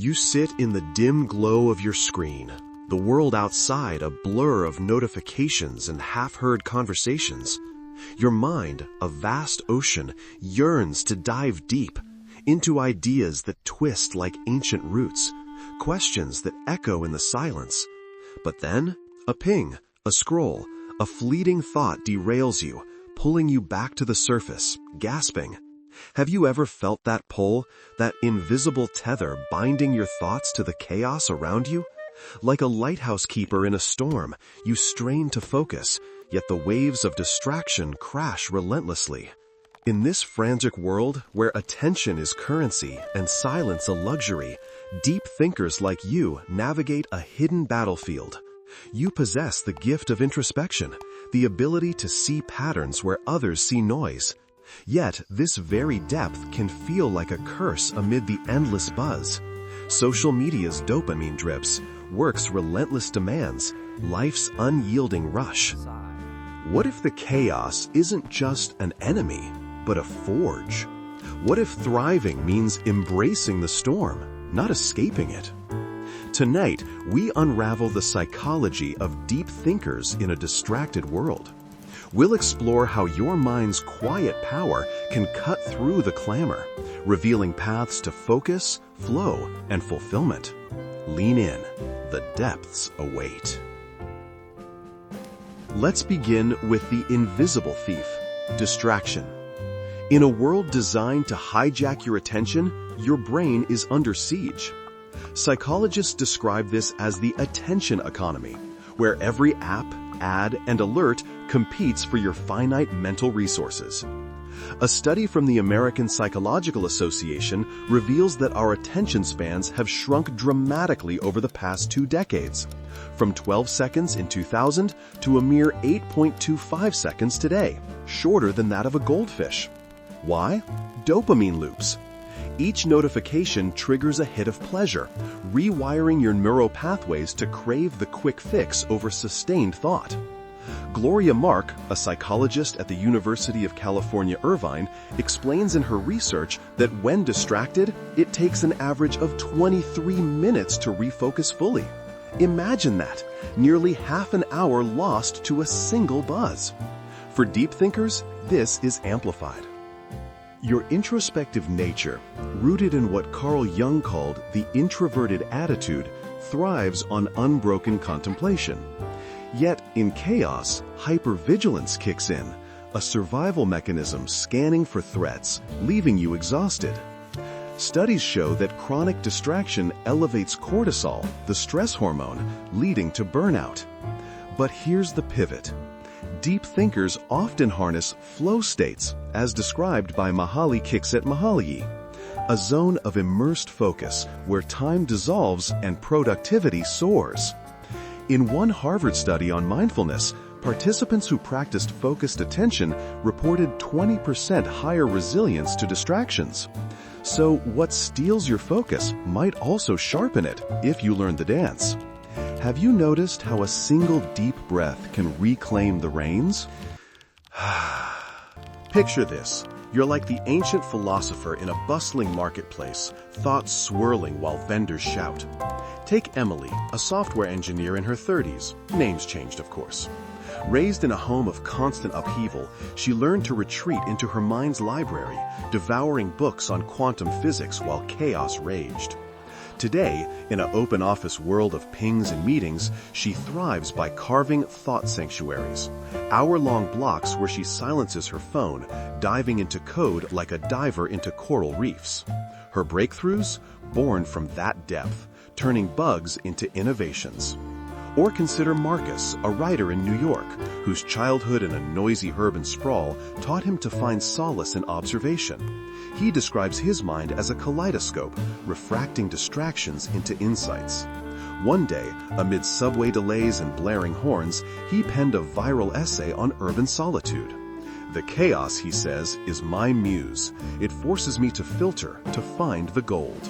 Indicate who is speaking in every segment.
Speaker 1: You sit in the dim glow of your screen, the world outside a blur of notifications and half-heard conversations. Your mind, a vast ocean, yearns to dive deep into ideas that twist like ancient roots, questions that echo in the silence. But then, a ping, a scroll, a fleeting thought derails you, pulling you back to the surface, gasping. Have you ever felt that pull, that invisible tether binding your thoughts to the chaos around you? Like a lighthouse keeper in a storm, you strain to focus, yet the waves of distraction crash relentlessly. In this frantic world, where attention is currency and silence a luxury, deep thinkers like you navigate a hidden battlefield. You possess the gift of introspection, the ability to see patterns where others see noise. Yet, this very depth can feel like a curse amid the endless buzz. Social media's dopamine drips, work's relentless demands, life's unyielding rush. What if the chaos isn't just an enemy, but a forge? What if thriving means embracing the storm, not escaping it? Tonight, we unravel the psychology of deep thinkers in a distracted world. We'll explore how your mind's quiet power can cut through the clamor, revealing paths to focus, flow, and fulfillment. Lean in. The depths await. Let's begin with the invisible thief, distraction. In a world designed to hijack your attention, your brain is under siege. Psychologists describe this as the attention economy, where every app, ad, and alert competes for your finite mental resources. A study from the American Psychological Association reveals that our attention spans have shrunk dramatically over the past 2 decades, from 12 seconds in 2000 to a mere 8.25 seconds today, shorter than that of a goldfish. Why? Dopamine loops. Each notification triggers a hit of pleasure, rewiring your neural pathways to crave the quick fix over sustained thought. Gloria Mark, a psychologist at the University of California, Irvine, explains in her research that when distracted, it takes an average of 23 minutes to refocus fully. Imagine that, nearly half an hour lost to a single buzz. For deep thinkers, this is amplified. Your introspective nature, rooted in what Carl Jung called the introverted attitude, thrives on unbroken contemplation. Yet, in chaos, hypervigilance kicks in, a survival mechanism scanning for threats, leaving you exhausted. Studies show that chronic distraction elevates cortisol, the stress hormone, leading to burnout. But here's the pivot. Deep thinkers often harness flow states, as described by Mihaly Csikszentmihalyi, a zone of immersed focus where time dissolves and productivity soars. In one Harvard study on mindfulness, participants who practiced focused attention reported 20% higher resilience to distractions. So what steals your focus might also sharpen it if you learn the dance. Have you noticed how a single deep breath can reclaim the reins? Picture this. You're like the ancient philosopher in a bustling marketplace, thoughts swirling while vendors shout. Take Emily, a software engineer in her 30s. Names changed, of course. Raised in a home of constant upheaval, she learned to retreat into her mind's library, devouring books on quantum physics while chaos raged. Today, in an open office world of pings and meetings, she thrives by carving thought sanctuaries, hour-long blocks where she silences her phone, diving into code like a diver into coral reefs. Her breakthroughs? Born from that depth, turning bugs into innovations. Or consider Marcus, a writer in New York, whose childhood in a noisy urban sprawl taught him to find solace in observation. He describes his mind as a kaleidoscope, refracting distractions into insights. One day, amid subway delays and blaring horns, he penned a viral essay on urban solitude. The chaos, he says, is my muse. It forces me to filter, to find the gold.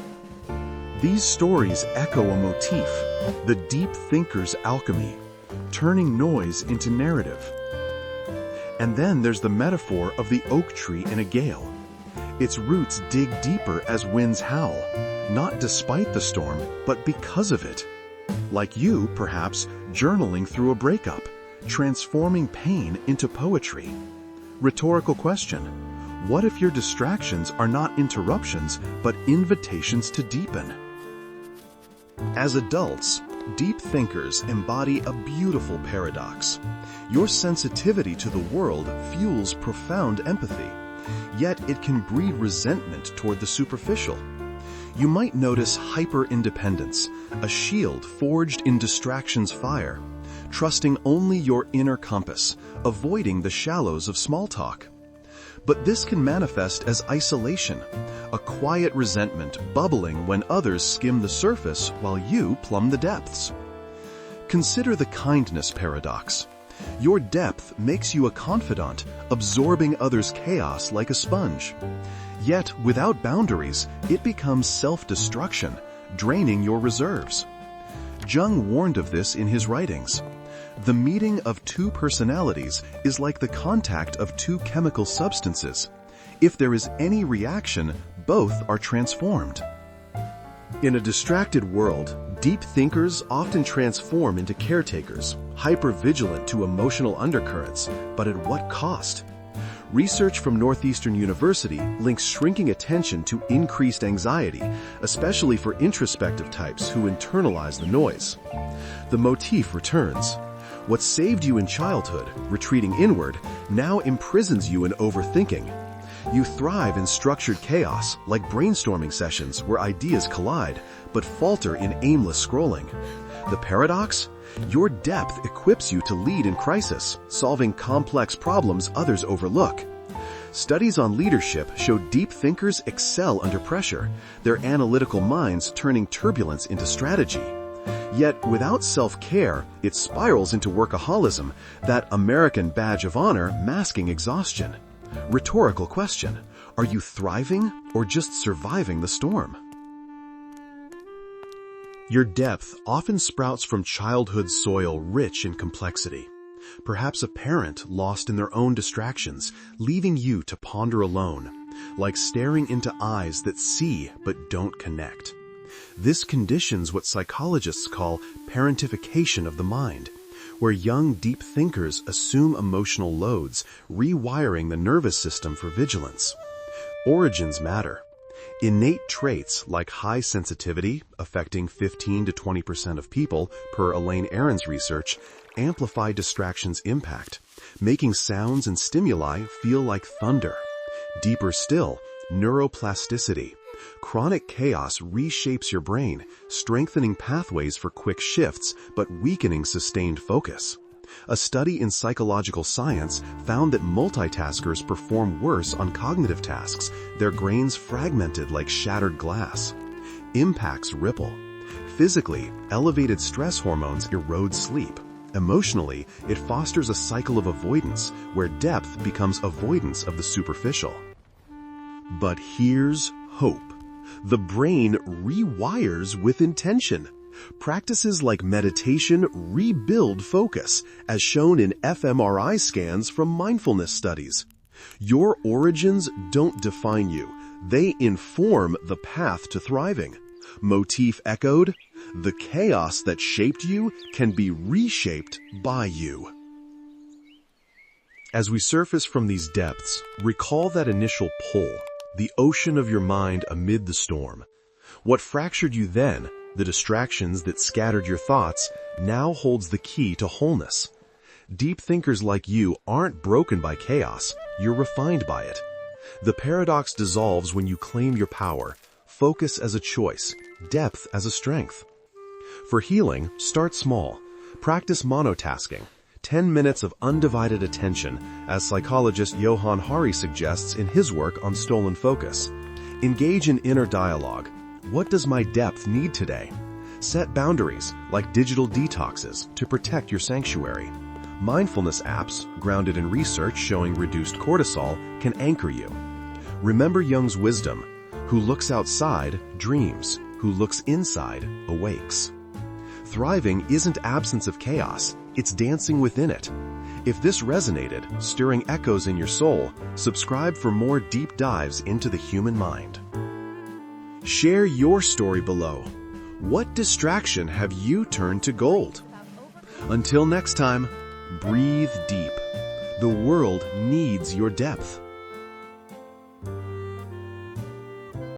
Speaker 1: These stories echo a motif, the deep thinker's alchemy, turning noise into narrative. And then there's the metaphor of the oak tree in a gale. Its roots dig deeper as winds howl, not despite the storm, but because of it. Like you, perhaps, journaling through a breakup, transforming pain into poetry. Rhetorical question: what if your distractions are not interruptions, but invitations to deepen? As adults, deep thinkers embody a beautiful paradox. Your sensitivity to the world fuels profound empathy, yet it can breed resentment toward the superficial. You might notice hyper-independence, a shield forged in distraction's fire, trusting only your inner compass, avoiding the shallows of small talk. But this can manifest as isolation, a quiet resentment bubbling when others skim the surface while you plumb the depths. Consider the kindness paradox. Your depth makes you a confidant, absorbing others' chaos like a sponge. Yet, without boundaries, it becomes self-destruction, draining your reserves. Jung warned of this in his writings. The meeting of two personalities is like the contact of two chemical substances. If there is any reaction, both are transformed. In a distracted world, deep thinkers often transform into caretakers, hyper-vigilant to emotional undercurrents, but at what cost? Research from Northeastern University links shrinking attention to increased anxiety, especially for introspective types who internalize the noise. The motif returns. What saved you in childhood, retreating inward, now imprisons you in overthinking. You thrive in structured chaos, like brainstorming sessions where ideas collide, but falter in aimless scrolling. The paradox? Your depth equips you to lead in crisis, solving complex problems others overlook. Studies on leadership show deep thinkers excel under pressure, their analytical minds turning turbulence into strategy. Yet, without self-care, it spirals into workaholism, that American badge of honor masking exhaustion. Rhetorical question: are you thriving or just surviving the storm? Your depth often sprouts from childhood soil rich in complexity. Perhaps a parent lost in their own distractions, leaving you to ponder alone, like staring into eyes that see but don't connect. This conditions what psychologists call parentification of the mind, where young deep thinkers assume emotional loads, rewiring the nervous system for vigilance. Origins matter. Innate traits like high sensitivity, affecting 15 to 20% of people per Elaine Aron's research, amplify distraction's impact, making sounds and stimuli feel like thunder. Deeper still, neuroplasticity. Chronic chaos reshapes your brain, strengthening pathways for quick shifts, but weakening sustained focus. A study in psychological science found that multitaskers perform worse on cognitive tasks, their brains fragmented like shattered glass. Impacts ripple. Physically, elevated stress hormones erode sleep. Emotionally, it fosters a cycle of avoidance, where depth becomes avoidance of the superficial. But here's hope. The brain rewires with intention. Practices like meditation rebuild focus, as shown in fMRI scans from mindfulness studies. Your origins don't define you. They inform the path to thriving. Motif echoed: the chaos that shaped you can be reshaped by you. As we surface from these depths, recall that initial pull, the ocean of your mind amid the storm. What fractured you then, the distractions that scattered your thoughts, now holds the key to wholeness. Deep thinkers like you aren't broken by chaos, you're refined by it. The paradox dissolves when you claim your power, focus as a choice, depth as a strength. For healing, start small. Practice monotasking, 10 minutes of undivided attention, as psychologist Johann Hari suggests in his work on stolen focus. Engage in inner dialogue. What does my depth need today? Set boundaries, like digital detoxes, to protect your sanctuary. Mindfulness apps, grounded in research showing reduced cortisol, can anchor you. Remember Jung's wisdom: who looks outside dreams, who looks inside awakes. Thriving isn't absence of chaos, it's dancing within it. If this resonated, stirring echoes in your soul, subscribe for more deep dives into the human mind. Share your story below. What distraction have you turned to gold? Until next time, breathe deep. The world needs your depth.